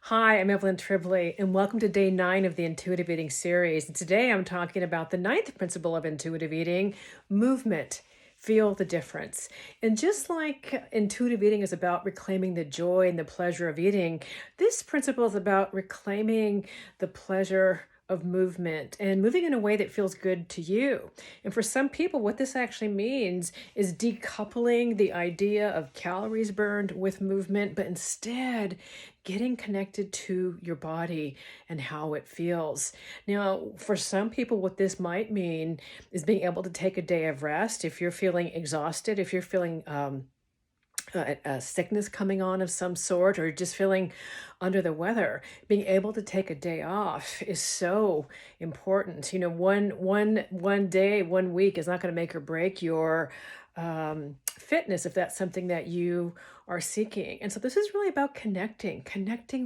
Hi, I'm Evelyn Tribole, and welcome to day 9 of the Intuitive Eating series. And today I'm talking about the ninth principle of intuitive eating, movement. Feel the difference. And just like intuitive eating is about reclaiming the joy and the pleasure of eating, this principle is about reclaiming the pleasure of movement and moving in a way that feels good to you. And for some people, what this actually means is decoupling the idea of calories burned with movement, but instead getting connected to your body and how it feels. Now, for some people, what this might mean is being able to take a day of rest. If you're feeling exhausted, if you're feeling a sickness coming on of some sort, or just feeling under the weather, being able to take a day off is so important. You know, one day, 1 week is not going to make or break your fitness if that's something that you are seeking. And so this is really about connecting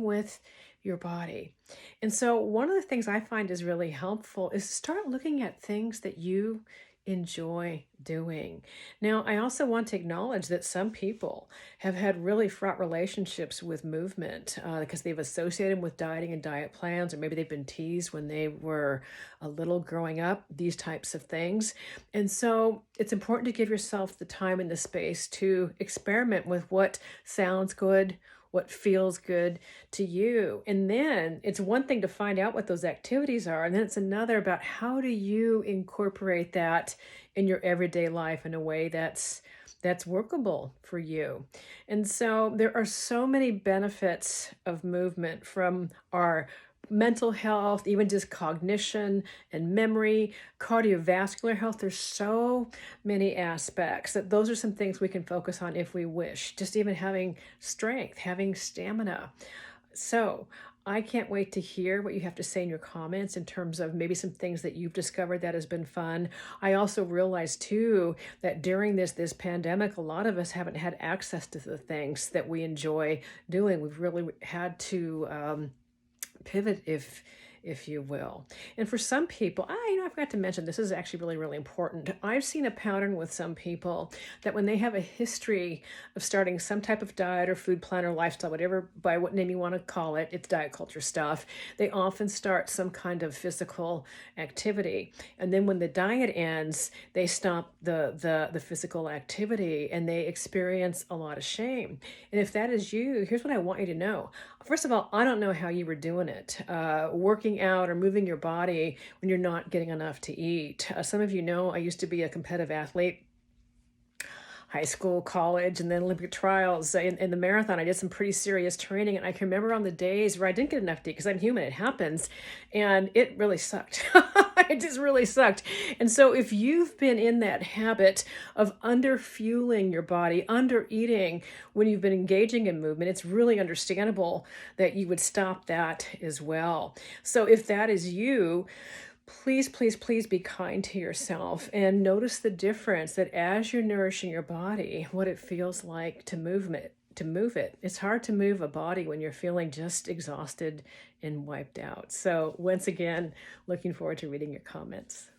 with your body. And so one of the things I find is really helpful is to start looking at things that you enjoy doing. Now, I also want to acknowledge that some people have had really fraught relationships with movement because they've associated with dieting and diet plans, or maybe they've been teased when they were a little growing up, these types of things. And so it's important to give yourself the time and the space to experiment with what sounds good, what feels good to you. And then it's one thing to find out what those activities are, and then it's another about how do you incorporate that in your everyday life in a way that's workable for you. And so there are so many benefits of movement, from our mental health, even just cognition and memory, cardiovascular health. There's so many aspects that those are some things we can focus on if we wish, just even having strength, having stamina. So I can't wait to hear what you have to say in your comments in terms of maybe some things that you've discovered that has been fun. I also realize too that during this pandemic, a lot of us haven't had access to the things that we enjoy doing. We've really had to pivot, if you will. And for some people, I forgot to mention, this is actually really, really important. I've seen a pattern with some people that when they have a history of starting some type of diet or food plan or lifestyle, whatever, by what name you want to call it, it's diet culture stuff, they often start some kind of physical activity. And then when the diet ends, they stop the physical activity and they experience a lot of shame. And if that is you, here's what I want you to know. First of all, I don't know how you were doing it, working out or moving your body when you're not getting enough to eat. Some of you know I used to be a competitive athlete, high school, college, and then Olympic trials. In the marathon, I did some pretty serious training, and I can remember on the days where I didn't get enough to eat, because I'm human, it happens, and it really sucked. It just really sucked. And so if you've been in that habit of under-fueling your body, under-eating when you've been engaging in movement, it's really understandable that you would stop that as well. So if that is you, please, please, please be kind to yourself and notice the difference that as you're nourishing your body, what it feels like to move it. It's hard to move a body when you're feeling just exhausted and wiped out. So once again, looking forward to reading your comments.